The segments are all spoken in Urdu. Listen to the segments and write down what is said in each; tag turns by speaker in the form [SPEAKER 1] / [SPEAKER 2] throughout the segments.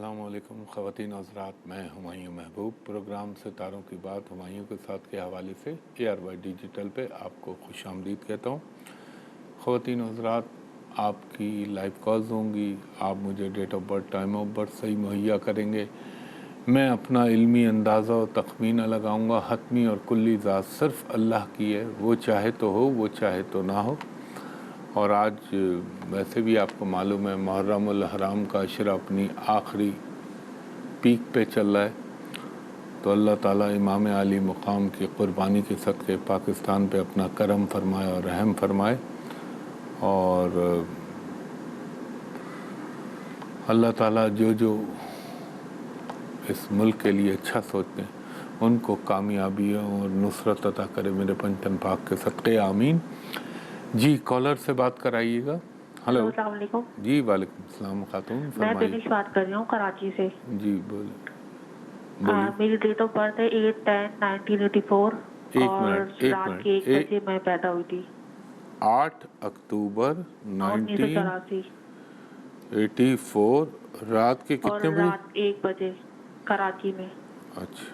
[SPEAKER 1] السلام علیکم خواتین و حضرات، میں ہمایوں محبوب پروگرام ستاروں کی بات ہمایوں کے ساتھ کے حوالے سے ARY ڈیجیٹل پہ آپ کو خوش آمدید کہتا ہوں۔ خواتین و حضرات، آپ کی لائیو کالز ہوں گی، آپ مجھے date of birth, time of birth صحیح مہیا کریں گے، میں اپنا علمی اندازہ و تخمینہ لگاؤں گا۔ حتمی اور کلی ذات صرف اللہ کی ہے، وہ چاہے تو ہو، وہ چاہے تو نہ ہو۔ اور آج ویسے بھی آپ کو معلوم ہے محرم الحرام کا عشرہ اپنی آخری پیک پہ چل رہا ہے، تو اللہ تعالیٰ امام عالی مقام کی قربانی کے صدقے پاکستان پہ اپنا کرم فرمائے اور رحم فرمائے، اور اللہ تعالیٰ جو اس ملک کے لیے اچھا سوچتے ہیں ان کو کامیابی اور نصرت عطا کرے میرے پنجتن پاک کے صدقے، آمین۔ جی کالر سے بات کرائیے گا۔ ہلو،
[SPEAKER 2] السلام علیکم۔
[SPEAKER 1] جی وعلیکم السلام خاتون،
[SPEAKER 2] میں
[SPEAKER 1] فرمائیے۔
[SPEAKER 2] دنش بات کر رہی ہوں کراچی سے۔
[SPEAKER 1] جی بولیے۔
[SPEAKER 2] میری ڈیٹ آف برتھ ہے 8/10/1984
[SPEAKER 1] ایک
[SPEAKER 2] اور رات
[SPEAKER 1] منٹ،
[SPEAKER 2] کے 1 بجے میں پیدا ہوئی تھی۔
[SPEAKER 1] 8 اکتوبر
[SPEAKER 2] 1984
[SPEAKER 1] 1984 رات کے
[SPEAKER 2] اور
[SPEAKER 1] کتنے بجے؟
[SPEAKER 2] رات 1 بجے کراچی میں۔
[SPEAKER 1] اچھا،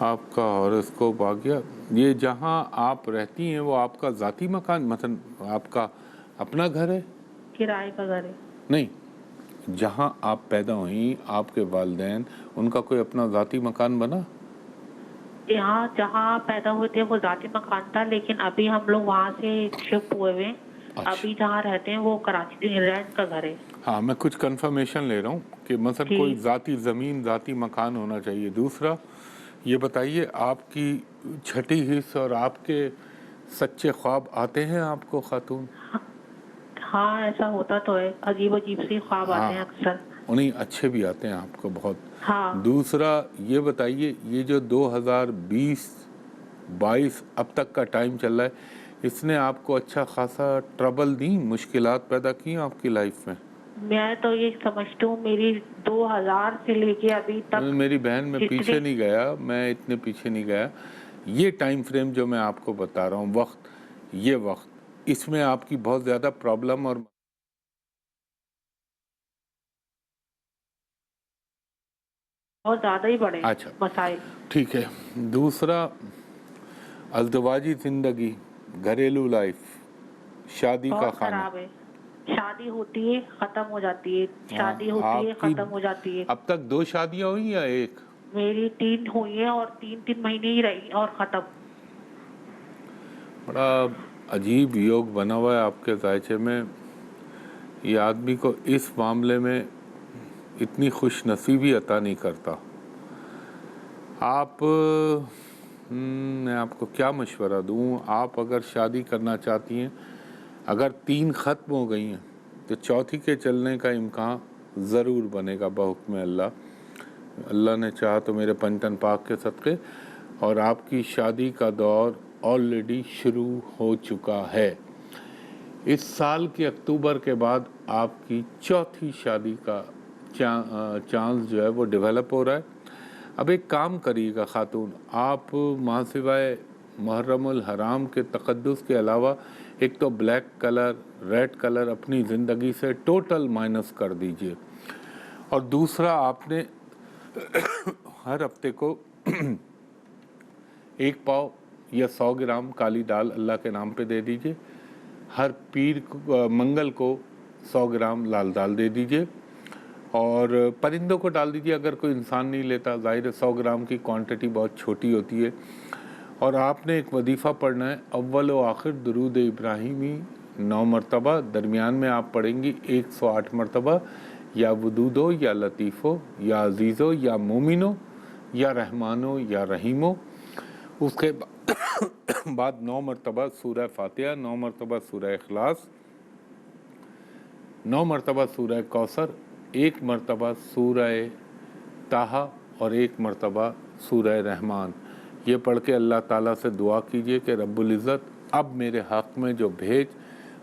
[SPEAKER 1] آپ کا ہاروسکوپ آ گیا۔ یہ جہاں آپ رہتی ہیں وہ آپ کا ذاتی مکان، مثلا آپ کا اپنا گھر ہے؟
[SPEAKER 2] کرائے کا گھر ہے۔
[SPEAKER 1] نہیں، جہاں آپ پیدا ہوئیں آپ کے والدین، ان کا کوئی اپنا ذاتی مکان بنا؟
[SPEAKER 2] یہاں جہاں پیدا ہوئے تھے وہ ذاتی مکان تھا، لیکن ابھی ہم لوگ وہاں سے شفٹ ہوئے ہوئے ہیں۔ ابھی جہاں رہتے ہیں وہ کراچی رینٹ کا گھر ہے۔
[SPEAKER 1] ہاں، میں کچھ کنفرمیشن لے رہا ہوں کہ مثلا کوئی ذاتی زمین، ذاتی مکان ہونا چاہیے۔ دوسرا یہ بتائیے، آپ کی چھٹی حص اور آپ کے سچے خواب آتے ہیں آپ کو خاتون؟
[SPEAKER 2] ہاں ایسا ہوتا تو ہے، عجیب عجیب سی خواب آتے ہیں اکثر۔
[SPEAKER 1] انہیں اچھے بھی آتے ہیں آپ کو بہت۔
[SPEAKER 2] ہاں
[SPEAKER 1] دوسرا یہ بتائیے، یہ جو 2020-22 اب تک کا ٹائم چل رہا ہے، اس نے آپ کو اچھا خاصا ٹربل دیں، مشکلات پیدا کی آپ کی لائف میں؟
[SPEAKER 2] میں تو یہ سمجھتی ہوں میری 2000 سے لے کے ابھی تک
[SPEAKER 1] میری بہن، میں
[SPEAKER 2] جتنے
[SPEAKER 1] پیچھے نہیں گیا، میں اتنے پیچھے نہیں گیا۔ یہ ٹائم فریم جو میں آپ کو بتا رہا ہوں، وقت، یہ وقت، اس میں آپ کی بہت زیادہ پرابلم اور
[SPEAKER 2] بہت زیادہ ہی بڑے
[SPEAKER 1] اچھا
[SPEAKER 2] مسائل۔
[SPEAKER 1] ٹھیک ہے۔ دوسرا ازدواجی زندگی، گھریلو لائف، شادی کا
[SPEAKER 2] بہت
[SPEAKER 1] خانہ،
[SPEAKER 2] خراب ہے۔ شادی ہوتی ہے ختم ہو جاتی ہے، شادی ہوتی ہے
[SPEAKER 1] آپ کی
[SPEAKER 2] ختم ہو جاتی ہے۔
[SPEAKER 1] اب تک 2 شادیاں ہوئی یا ایک؟
[SPEAKER 2] میری 3 ہوئی ہیں اور 3 مہینے ہی رہی اور ختم۔
[SPEAKER 1] بڑا عجیب یوگ بنا ہوا ہے آپ کے ذائچے میں، یہ آدمی کو اس معاملے میں اتنی خوش نصیبی عطا نہیں کرتا۔ آپ میں آپ کو کیا مشورہ دوں؟ آپ اگر شادی کرنا چاہتی ہیں، اگر 3 ختم ہو گئی ہیں تو چوتھی کے چلنے کا امکان ضرور بنے گا بحکم اللہ۔ اللہ نے چاہا تو میرے پنجتن پاک کے صدقے، اور آپ کی شادی کا دور آلریڈی شروع ہو چکا ہے۔ اس سال کے اکتوبر کے بعد آپ کی چوتھی شادی کا چانس جو ہے وہ ڈیولپ ہو رہا ہے۔ اب ایک کام کریے گا خاتون، آپ ماں سوائے محرم الحرام کے تقدس کے علاوہ ایک تو بلیک کلر، ریڈ کلر اپنی زندگی سے ٹوٹل مائنس کر دیجئے، اور دوسرا آپ نے ہر ہفتے کو 1 پاؤ یا 100 گرام کالی دال اللہ کے نام پہ دے دیجئے۔ ہر پیر منگل کو 100 گرام لال دال دے دیجئے، اور پرندوں کو ڈال دیجئے اگر کوئی انسان نہیں لیتا، ظاہر ہے 100 گرام کی کوانٹٹی بہت چھوٹی ہوتی ہے۔ اور آپ نے ایک وظیفہ پڑھنا ہے، اول و آخر درود ابراہیمی 9 مرتبہ، درمیان میں آپ پڑھیں گی 108 مرتبہ، یا ودودو، یا لطیفو، یا عزیزو، یا مومنو، یا رحمانو، یا رحیمو۔ اس کے بعد 9 مرتبہ سورہ فاتحہ، 9 مرتبہ سورہ اخلاص، 9 مرتبہ سورہ کوثر، 1 مرتبہ سورہ طٰہٰ، اور 1 مرتبہ سورہ رحمان۔ یہ پڑھ کے اللہ تعالیٰ سے دعا کیجئے کہ رب العزت اب میرے حق میں جو بھیج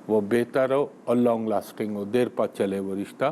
[SPEAKER 1] وہ بہتر ہو اور لانگ لاسٹنگ ہو، دیر پا چلے وہ رشتہ۔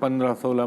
[SPEAKER 1] 15-16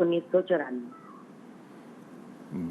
[SPEAKER 3] 1994।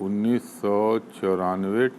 [SPEAKER 1] 1994।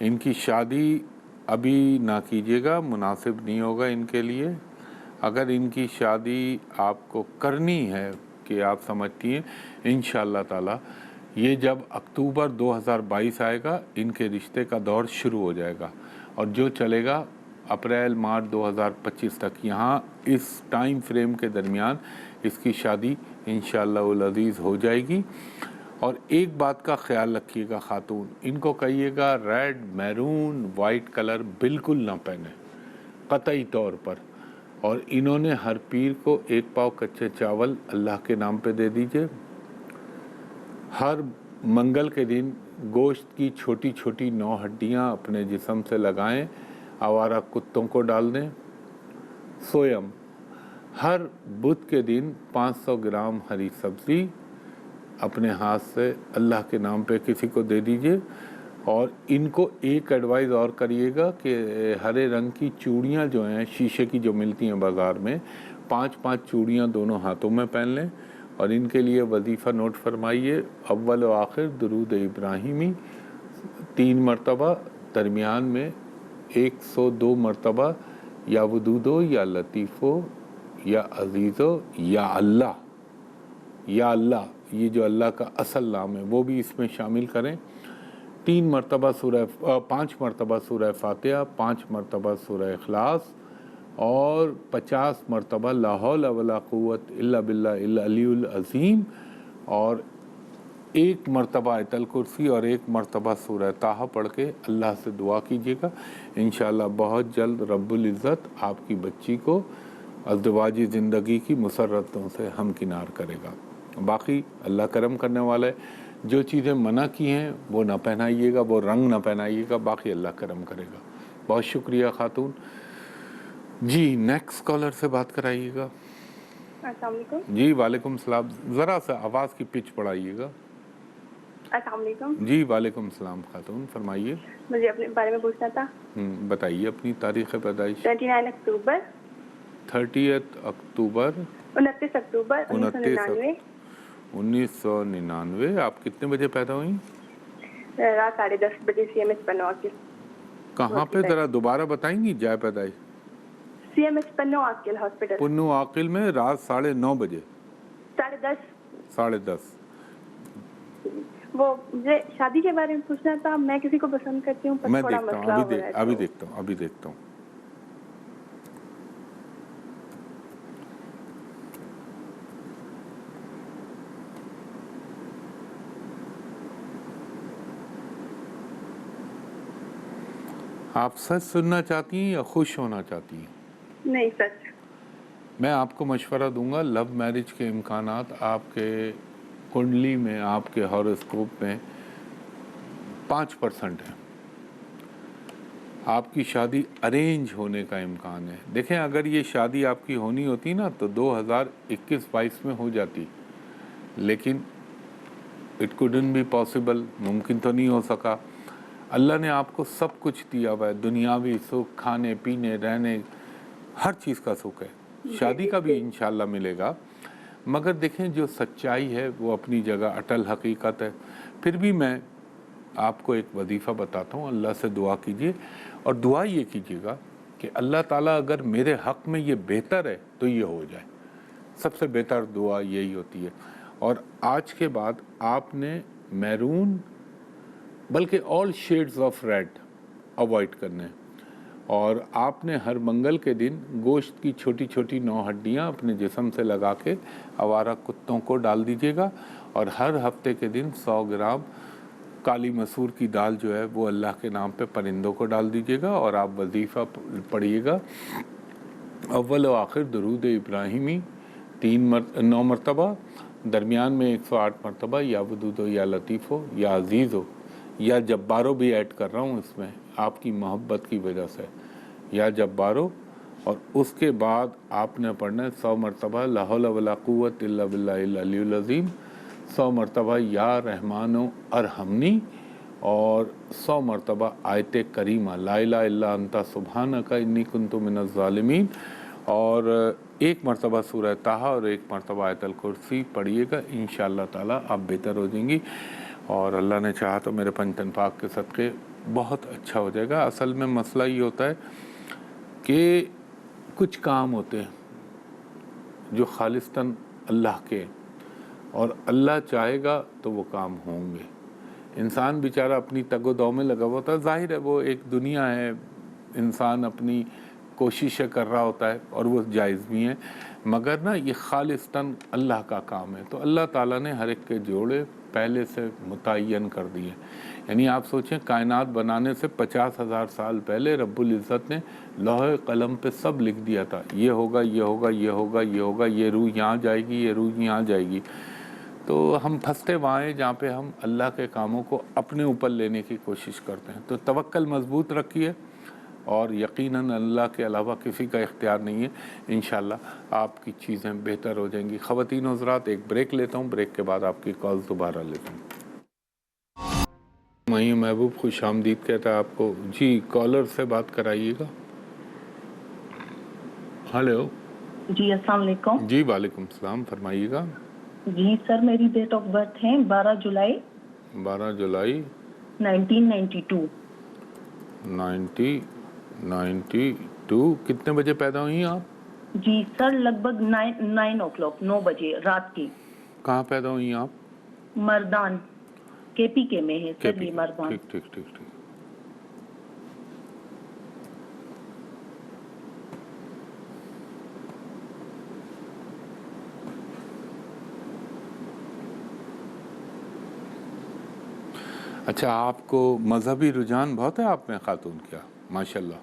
[SPEAKER 1] ان کی شادی ابھی نہ کیجیے گا، مناسب نہیں ہوگا ان کے لیے۔ اگر ان کی شادی آپ کو کرنی ہے کہ آپ سمجھتی ہیں انشاءاللہ تعالی یہ جب اکتوبر 2022 آئے گا ان کے رشتے کا دور شروع ہو جائے گا، اور جو چلے گا اپریل مارچ 2025 تک، یہاں اس ٹائم فریم کے درمیان اس کی شادی انشاءاللہ العزیز ہو جائے گی۔ اور ایک بات کا خیال رکھیے گا خاتون، ان کو کہیے گا ریڈ، میرون، وائٹ کلر بالکل نہ پہنے قطعی طور پر، اور انہوں نے ہر پیر کو 1 پاؤ کچے چاول اللہ کے نام پہ دے دیجئے۔ ہر منگل کے دن گوشت کی چھوٹی چھوٹی 9 ہڈیاں اپنے جسم سے لگائیں، آوارہ کتوں کو ڈال دیں۔ سویم، ہر بدھ کے دن 500 گرام ہری سبزی اپنے ہاتھ سے اللہ کے نام پہ کسی کو دے دیجئے۔ اور ان کو ایک ایڈوائز اور کریے گا کہ ہرے رنگ کی چوڑیاں جو ہیں شیشے کی جو ملتی ہیں بازار میں، 5 چوڑیاں دونوں ہاتھوں میں پہن لیں، اور ان کے لیے وظیفہ نوٹ فرمائیے، اول و آخر درود ابراہیمی 3 مرتبہ، درمیان میں 102 مرتبہ یا ودودو یا لطیفو یا عزیزو یا اللہ، یا اللہ، یہ جو اللہ کا اصل نام ہے وہ بھی اس میں شامل کریں۔ 5 مرتبہ سورہ فاتحہ، 5 مرتبہ سورہ اخلاص، اور 50 مرتبہ لا حول ولا قوت الا باللہ العلی العظیم، اور 1 مرتبہ آیت الکرسی اور 1 مرتبہ سورہ طٰہٰ پڑھ کے اللہ سے دعا کیجیے گا۔ انشاءاللہ بہت جلد رب العزت آپ کی بچی کو ازدواجی زندگی کی مسرتوں سے ہمکنار کرے گا۔ باقی اللہ کرم کرنے والا ہے، جو چیزیں منع کی ہیں وہ نہ پہنائیے گا، وہ رنگ نہ پہنائیے گا، باقی اللہ کرم کرے گا۔ بہت شکریہ خاتون جی۔ نیکسٹ کالر سے بات کرائیے گا۔
[SPEAKER 4] السلام علیکم۔
[SPEAKER 1] جی وعلیکم السلام، ذرا سا آواز کی پچ بڑھائیے گا۔
[SPEAKER 4] السلام علیکم۔
[SPEAKER 1] جی وعلیکم السلام خاتون، فرمائیے۔
[SPEAKER 4] مجھے اپنے بارے میں پوچھنا تھا۔
[SPEAKER 1] بتائیے اپنی تاریخ پیدائش۔
[SPEAKER 4] 29 اکتوبر
[SPEAKER 1] 30 اکتوبر
[SPEAKER 4] 29 اکتوبر 1999۔
[SPEAKER 1] 1999۔ آپ کتنے بجے پیدا ہوئیں؟
[SPEAKER 4] رات 10:30 بجے CMS پنو عاقل۔
[SPEAKER 1] کہاں پہ ذرا دوبارہ بتائیں گی جائے پیدائش؟
[SPEAKER 4] CMS Pano Aqil hospital.
[SPEAKER 1] پنو عاقل میں رات 9:30 بجے؟
[SPEAKER 4] 10:30۔
[SPEAKER 1] 10:30۔
[SPEAKER 4] وہ مجھے شادی کے بارے میں پوچھنا تھا، میں کسی کو پسند کرتی ہوں،
[SPEAKER 1] میں
[SPEAKER 4] تھوڑا
[SPEAKER 1] دیکھتا
[SPEAKER 4] مسئلہ
[SPEAKER 1] ہوں،
[SPEAKER 4] ہو رہا ہے۔
[SPEAKER 1] ابھی دیکھتا ہوں۔ آپ سچ سننا چاہتی ہیں یا خوش ہونا چاہتی ہیں؟
[SPEAKER 4] نہیں، سچ۔
[SPEAKER 1] میں آپ کو مشورہ دوں گا، لو میرج کے امکانات آپ کے کنڈلی میں، آپ کے ہاروسکوپ میں 5% ہیں۔ آپ کی شادی ارینج ہونے کا امکان ہے۔ دیکھیں اگر یہ شادی آپ کی ہونی ہوتی نا تو 2021-22 میں ہو جاتی، لیکن اٹ couldn't بی پاسبل، ممکن تو نہیں ہو سکا۔ اللہ نے آپ کو سب کچھ دیا ہوا ہے، دنیاوی سکھ، کھانے پینے رہنے، ہر چیز کا سکھ ہے، شادی کا بھی انشاءاللہ ملے گا۔ مگر دیکھیں جو سچائی ہے وہ اپنی جگہ اٹل حقیقت ہے۔ پھر بھی میں آپ کو ایک وظیفہ بتاتا ہوں، اللہ سے دعا کیجئے، اور دعا یہ کیجئے گا کہ اللہ تعالیٰ اگر میرے حق میں یہ بہتر ہے تو یہ ہو جائے۔ سب سے بہتر دعا یہی ہوتی ہے۔ اور آج کے بعد آپ نے میرون بلکہ آل شیڈز آف ریڈ اوائڈ کرنے، اور آپ نے ہر منگل کے دن گوشت کی چھوٹی چھوٹی 9 ہڈیاں اپنے جسم سے لگا کے آوارہ کتوں کو ڈال دیجیے گا، اور ہر ہفتے کے دن 100 گرام کالی مسور کی دال جو ہے وہ اللہ کے نام پہ پرندوں کو ڈال دیجیے گا، اور آپ وظیفہ پڑھیے گا، اول و آخر درود ابراہیمی 9 مرتبہ، درمیان میں 108 مرتبہ یا ودودو یا لطیفو یا عزیزو یا جبارو بھی ایڈ کر رہا ہوں اس میں آپ کی محبت کی وجہ سے، یا جبارو، اور اس کے بعد آپ نے پڑھنا ہے 100 مرتبہ لا حول ولا قوت الا باللہ العلی العظیم، 100 مرتبہ یا رحمانو ارحمنی، اور 100 مرتبہ آیت کریمہ لا الہ الا انت سبحانک انی کنت من الظالمین، اور 1 مرتبہ سورہ طٰہٰ اور 1 مرتبہ آیت الکرسی پڑھیے گا۔ انشاءاللہ تعالیٰ آپ بہتر ہو جائیں گی، اور اللہ نے چاہا تو میرے پنجتن پاک کے صدقے بہت اچھا ہو جائے گا. اصل میں مسئلہ یہ ہوتا ہے کہ کچھ کام ہوتے ہیں جو خالصتاً اللہ کے، اور اللہ چاہے گا تو وہ کام ہوں گے. انسان بیچارہ اپنی تگ و دو میں لگا ہوا ہوتا ہے. ظاہر ہے وہ ایک دنیا ہے، انسان اپنی کوششیں کر رہا ہوتا ہے اور وہ جائز بھی ہیں، مگر نا یہ خالصتاً اللہ کا کام ہے. تو اللہ تعالیٰ نے ہر ایک کے جوڑے پہلے سے متعین کر دیے. یعنی آپ سوچیں کائنات بنانے سے 50,000 سال پہلے رب العزت نے لوح قلم پہ سب لکھ دیا تھا، یہ ہوگا، یہ ہوگا، یہ ہوگا، یہ ہوگا، یہ روح یہاں جائے گی، یہ روح یہاں جائے گی. تو ہم پھنستے وہاں ہیں جہاں پہ ہم اللہ کے کاموں کو اپنے اوپر لینے کی کوشش کرتے ہیں. تو توکل مضبوط رکھیے، اور یقیناً اللہ کے علاوہ کسی کا اختیار نہیں ہے. انشاءاللہ آپ کی چیزیں بہتر ہو جائیں گی. خواتین و حضرات، ایک بریک لیتا ہوں، بریک کے بعد آپ کی کال دوبارہ لیتا ہوں. معین محبوب خوش آمدید کہتا ہے آپ کو. جی کالر سے بات کرائیے گا. ہلو.
[SPEAKER 5] جی السلام علیکم.
[SPEAKER 1] جی وعلیکم السلام، فرمائیے گا.
[SPEAKER 5] جی سر، میری ڈیٹ آف برتھ ہے 12 جولائی 1992.
[SPEAKER 1] 1992. کتنے بجے پیدا ہوئی ہیں آپ؟
[SPEAKER 5] جی سر لگ بھگ 9 o'clock 9 بجے رات کی.
[SPEAKER 1] کہاں پیدا ہوئی ہیں آپ؟
[SPEAKER 5] مردان، کے پی کے میں ہے سر. یہ مردان.
[SPEAKER 1] ٹھیک ٹھیک ٹھیک ٹھیک. اچھا، آپ کو مذہبی رجحان بہت ہے آپ میں خاتون کیا؟ ماشاءاللہ،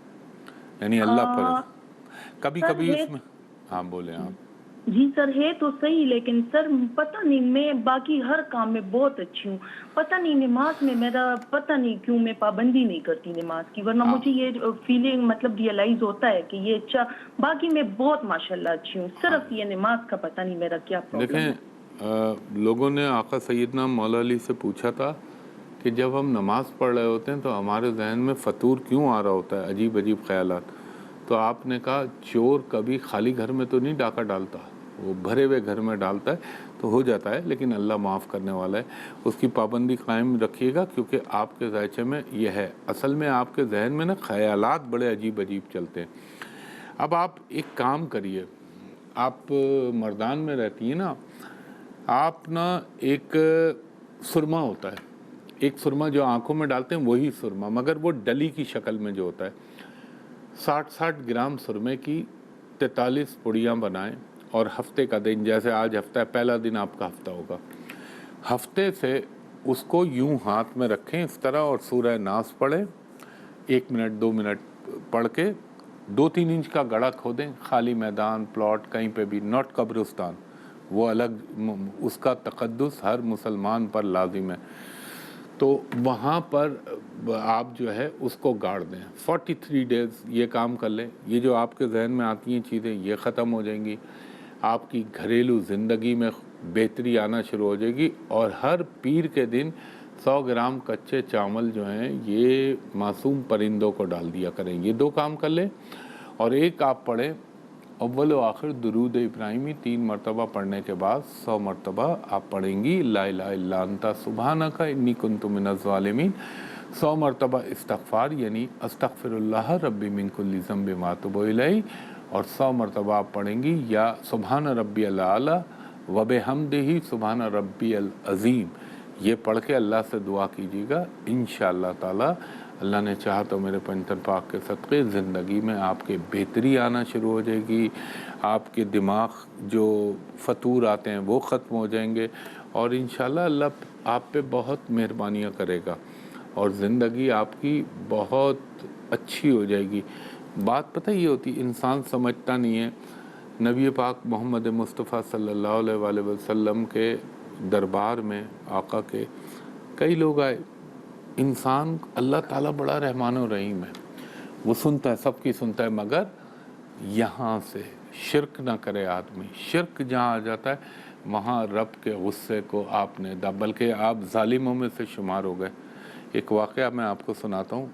[SPEAKER 1] یعنی اللہ پر کبھی کبھی اس میں. ہاں بولیں آپ.
[SPEAKER 5] جی سر ہے تو صحیح، لیکن سر پتہ نہیں، میں باقی ہر کام میں بہت اچھی ہوں. پتہ نہیں نماز میں میرا پتہ نہیں کیوں میں پابندی نہیں کرتی نماز کی، ورنہ مجھے یہ فیلنگ مطلب ریئلائز ہوتا ہے کہ یہ اچھا. باقی میں بہت ماشاءاللہ اچھی ہوں، صرف یہ نماز کا پتہ نہیں میرا کیا پرابلم ہے.
[SPEAKER 1] دیکھیں لوگوں نے آقا سیدنا مولا علی سے پوچھا تھا کہ جب ہم نماز پڑھ رہے ہوتے ہیں تو ہمارے ذہن میں فطور کیوں آ رہا ہوتا ہے، عجیب عجیب خیالات. تو آپ نے کہا چور کبھی خالی گھر میں تو نہیں ڈاکہ ڈالتا، وہ بھرے ہوئے گھر میں ڈالتا ہے تو ہو جاتا ہے، لیکن اللہ معاف کرنے والا ہے. اس کی پابندی قائم رکھیے گا، کیونکہ آپ کے ذائچے میں یہ ہے. اصل میں آپ کے ذہن میں نا خیالات بڑے عجیب عجیب چلتے ہیں. اب آپ ایک کام کریے، آپ مردان میں رہتی ہیں نا، آپ نا ایک سرما ہوتا ہے، ایک سرما جو آنکھوں میں ڈالتے ہیں وہی سرما، مگر وہ ڈلی کی شکل میں جو ہوتا ہے. 60 گرام سرمے کی 43 پڑیاں بنائیں، اور ہفتے کا دن، جیسے آج ہفتہ ہے، پہلا دن آپ کا ہفتہ ہوگا، ہفتے سے اس کو یوں ہاتھ میں رکھیں اس طرح، اور سورہ ناس پڑھیں 1 منٹ 2 منٹ پڑھ کے. 2-3 انچ کا گڑھا کھودیں، خالی میدان، پلاٹ، کہیں پہ بھی، ناٹ قبرستان، وہ الگ، اس کا تقدس ہر مسلمان پر لازم ہے. تو وہاں پر آپ جو ہے اس کو گاڑ دیں. 43 ڈیز یہ کام کر لیں. یہ جو آپ کے ذہن میں آتی ہیں چیزیں یہ ختم ہو جائیں گی، آپ کی گھریلو زندگی میں بہتری آنا شروع ہو جائے گی. اور ہر پیر کے دن 100 گرام کچے چاول جو ہیں یہ معصوم پرندوں کو ڈال دیا کریں. یہ 2 کام کر لیں. اور ایک آپ پڑھیں اول و آخر درود ابراہیمی 3 مرتبہ پڑھنے کے بعد 100 مرتبہ آپ پڑھیں گی لا الہ الا انت سبحانک انی کنت من الظالمین. 100 مرتبہ استغفار، یعنی استغفر اللہ ربی من کل ذنب و اتوب الیہ. اور 100 مرتبہ آپ پڑھیں گی یا سبحان ربی الاعلی و بحمدہ سبحان ربی العظیم. یہ پڑھ کے اللہ سے دعا کیجیے گا، انشاءاللہ تعالی اللہ نے چاہا تو میرے پنجتن پاک کے صدقے زندگی میں آپ کے بہتری آنا شروع ہو جائے گی. آپ کے دماغ جو فطور آتے ہیں وہ ختم ہو جائیں گے، اور انشاءاللہ اللہ آپ پہ بہت مہربانیاں کرے گا، اور زندگی آپ کی بہت اچھی ہو جائے گی. بات پتہ یہ ہوتی، انسان سمجھتا نہیں ہے. نبی پاک محمد مصطفیٰ صلی اللہ علیہ وآلہ وسلم کے دربار میں آقا کے کئی لوگ آئے. انسان اللہ تعالیٰ بڑا رحمان و رحیم ہے، وہ سنتا ہے، سب کی سنتا ہے، مگر یہاں سے شرک نہ کرے آدمی. شرک جہاں آ جاتا ہے وہاں رب کے غصے کو آپ نے بلکہ آپ ظالموں میں سے شمار ہو گئے. ایک واقعہ میں آپ کو سناتا ہوں.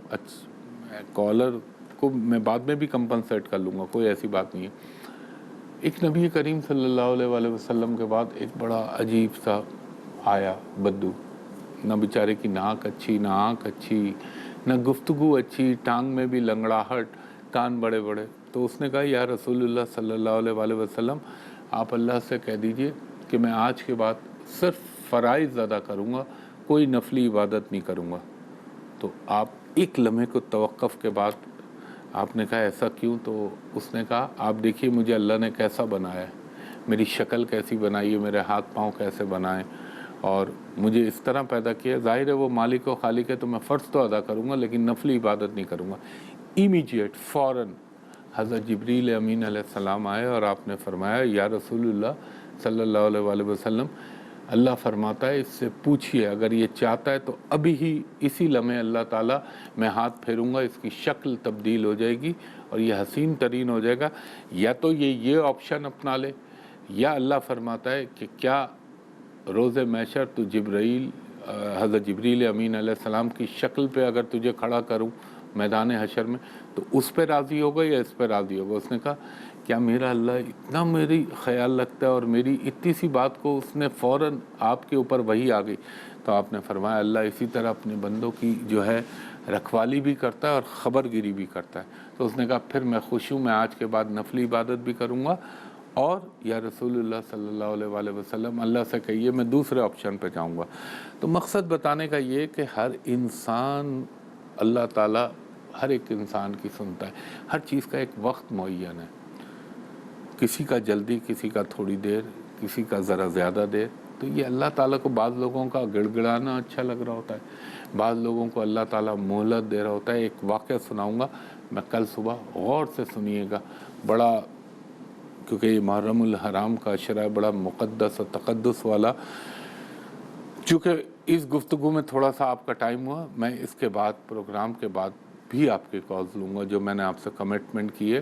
[SPEAKER 1] کالر کو میں بعد میں بھی کمپنسیٹ کر لوں گا، کوئی ایسی بات نہیں ہے. ایک نبی کریم صلی اللہ علیہ وآلہ وسلم کے بعد ایک بڑا عجیب سا آیا بدو. نہ بیچارے کی ناک اچھی، نہ آنکھ اچھی، نہ گفتگو اچھی, ٹانگ میں بھی لنگڑاہٹ, کان بڑے بڑے. تو اس نے کہا یا رسول اللہ صلی اللہ علیہ وسلم, آپ اللہ سے کہہ دیجئے کہ میں آج کے بعد صرف فرائض ادا کروں گا, کوئی نفلی عبادت نہیں کروں گا. تو آپ ایک لمحے کو توقف کے بعد آپ نے کہا ایسا کیوں؟ تو اس نے کہا آپ دیکھیے مجھے اللہ نے کیسا بنایا ہے, میری شکل کیسی بنائی ہے, میرے ہاتھ پاؤں کیسے بنائے, اور مجھے اس طرح پیدا کیا. ظاہر ہے وہ مالک و خالق ہے تو میں فرض تو ادا کروں گا لیکن نفلی عبادت نہیں کروں گا. امیجیٹ فوراً حضرت جبریل امین علیہ السلام آئے اور آپ نے فرمایا یا رسول اللہ صلی اللہ علیہ وسلم, اللہ فرماتا ہے اس سے پوچھئے اگر یہ چاہتا ہے تو ابھی ہی اسی لمحے اللہ تعالیٰ میں ہاتھ پھیروں گا, اس کی شکل تبدیل ہو جائے گی اور یہ حسین ترین ہو جائے گا. یا تو یہ آپشن اپنا لے, یا اللہ فرماتا ہے کہ کیا روز محشر تو جبرائیل حضرت جبریل امین علیہ السلام کی شکل پہ اگر تجھے کھڑا کروں میدان حشر میں تو اس پہ راضی ہوگا یا اس پہ راضی ہوگا؟ اس نے کہا کیا میرا اللہ اتنا میری خیال رکھتا ہے, اور میری اتنی سی بات کو اس نے فوراً آپ کے اوپر وہی آ گئی. تو آپ نے فرمایا اللہ اسی طرح اپنے بندوں کی جو ہے رکھوالی بھی کرتا ہے اور خبر گیری بھی کرتا ہے. تو اس نے کہا پھر میں خوش ہوں, میں آج کے بعد نفلی عبادت بھی کروں گا, اور یا رسول اللہ صلی اللہ علیہ وسلم اللہ سے کہیے میں دوسرے آپشن پہ جاؤں گا. تو مقصد بتانے کا یہ کہ ہر انسان اللہ تعالیٰ ہر ایک انسان کی سنتا ہے, ہر چیز کا ایک وقت معین ہے, کسی کا جلدی, کسی کا تھوڑی دیر, کسی کا ذرا زیادہ دیر. تو یہ اللہ تعالیٰ کو بعض لوگوں کا گڑ گڑانا اچھا لگ رہا ہوتا ہے, بعض لوگوں کو اللہ تعالیٰ مہلت دے رہا ہوتا ہے. ایک واقعہ سناؤں گا میں کل صبح, غور سے سنیے گا, بڑا کیونکہ یہ محرم الحرام کا عشرہ ہے, بڑا مقدس اور تقدس والا. چونکہ اس گفتگو میں تھوڑا سا آپ کا ٹائم ہوا, میں اس کے بعد پروگرام کے بعد بھی آپ کے کالز لوں گا جو میں نے آپ سے کمٹمنٹ کی ہے.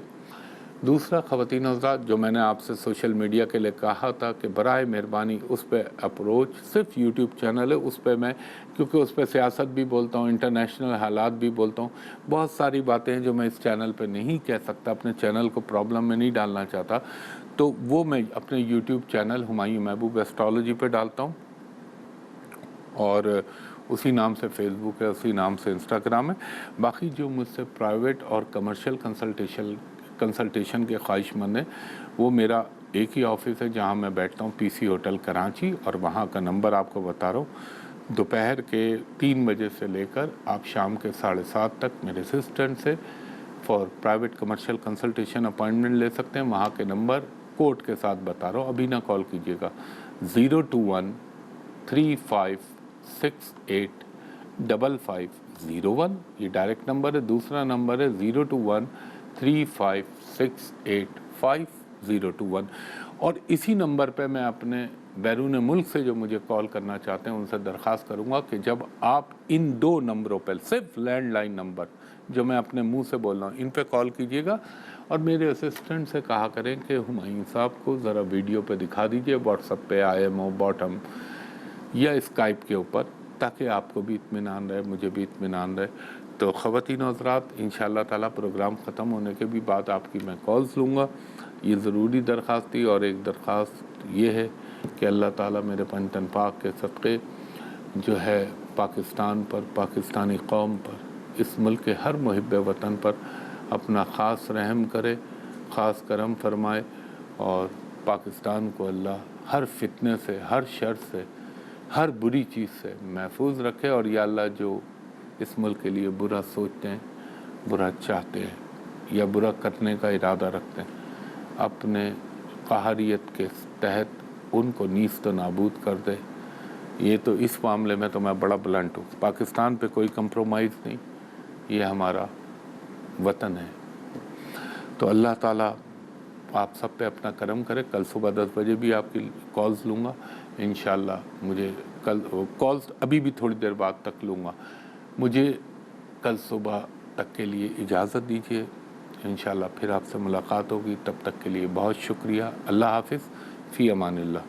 [SPEAKER 1] دوسرا خواتین حضرات, جو میں نے آپ سے سوشل میڈیا کے لیے کہا تھا کہ برائے مہربانی اس پہ اپروچ, صرف یوٹیوب چینل ہے اس پہ میں, کیونکہ اس پہ سیاست بھی بولتا ہوں, انٹرنیشنل حالات بھی بولتا ہوں, بہت ساری باتیں ہیں جو میں اس چینل پہ نہیں کہہ سکتا, اپنے چینل کو پرابلم میں نہیں ڈالنا چاہتا, تو وہ میں اپنے یوٹیوب چینل ہمایوں محبوب ایسٹرالوجی پہ ڈالتا ہوں, اور اسی نام سے فیس بک ہے, اسی نام سے انسٹاگرام ہے. باقی جو مجھ سے پرائیویٹ اور کمرشل کنسلٹیشن کے خواہش مند ہیں, وہ میرا ایک ہی آفس ہے جہاں میں بیٹھتا ہوں, پی سی ہوٹل کراچی, اور وہاں کا نمبر آپ کو بتا رہا ہوں, دوپہر کے 3 بجے سے لے کر آپ شام کے 7:30 تک میرے اسسٹنٹ سے for private commercial consultation appointment لے سکتے ہیں. وہاں کے نمبر کوڈ کے ساتھ بتا رہا ہوں, ابھی نہ کال کیجیے گا, 021-356-85501, یہ ڈائریکٹ نمبر ہے. دوسرا نمبر ہے 021-356-85021, اور اسی نمبر پہ میں اپنے بیرون ملک سے جو مجھے کال کرنا چاہتے ہیں ان سے درخواست کروں گا کہ جب آپ ان 2 نمبروں پہ, صرف لینڈ لائن نمبر جو میں اپنے منہ سے بول رہا ہوں, ان پہ کال کیجیے گا, اور میرے اسسٹنٹ سے کہا کریں کہ ہمایوں صاحب کو ذرا ویڈیو پہ دکھا دیجئے, واٹس ایپ پہ IMO باٹم یا اسکائپ کے اوپر, تاکہ آپ کو بھی اطمینان رہے, مجھے بھی اطمینان رہے. تو خواتین و حضرات, انشاءاللہ تعالیٰ پروگرام ختم ہونے کے بھی بعد آپ کی میں کالز لوں گا, یہ ضروری درخواست تھی. اور ایک درخواست یہ ہے کہ اللہ تعالیٰ میرے پنجتن پاک کے صدقے جو ہے پاکستان پر, پاکستانی قوم پر, اس ملک کے ہر محب وطن پر اپنا خاص رحم کرے, خاص کرم فرمائے, اور پاکستان کو اللہ ہر فتنے سے, ہر شر سے, ہر بری چیز سے محفوظ رکھے. اور یا اللہ جو اس ملک کے لیے برا سوچتے ہیں, برا چاہتے ہیں, یا برا کرنے کا ارادہ رکھتے ہیں, اپنے قہریت کے تحت ان کو نیست و نابود کر دے. یہ تو اس معاملے میں تو میں بڑا بلنٹ ہوں, پاکستان پہ کوئی کمپرومائز نہیں, یہ ہمارا وطن ہے. تو اللہ تعالیٰ آپ سب پہ اپنا کرم کرے. کل صبح 10 بجے بھی آپ کی کالز لوں گا انشاءاللہ. مجھے کل کالز ابھی بھی تھوڑی دیر بعد تک لوں گا. مجھے کل صبح تک کے لیے اجازت دیجیے, انشاءاللہ پھر آپ سے ملاقات ہوگی. تب تک کے لیے بہت شکریہ. اللہ حافظ, فی امان اللہ.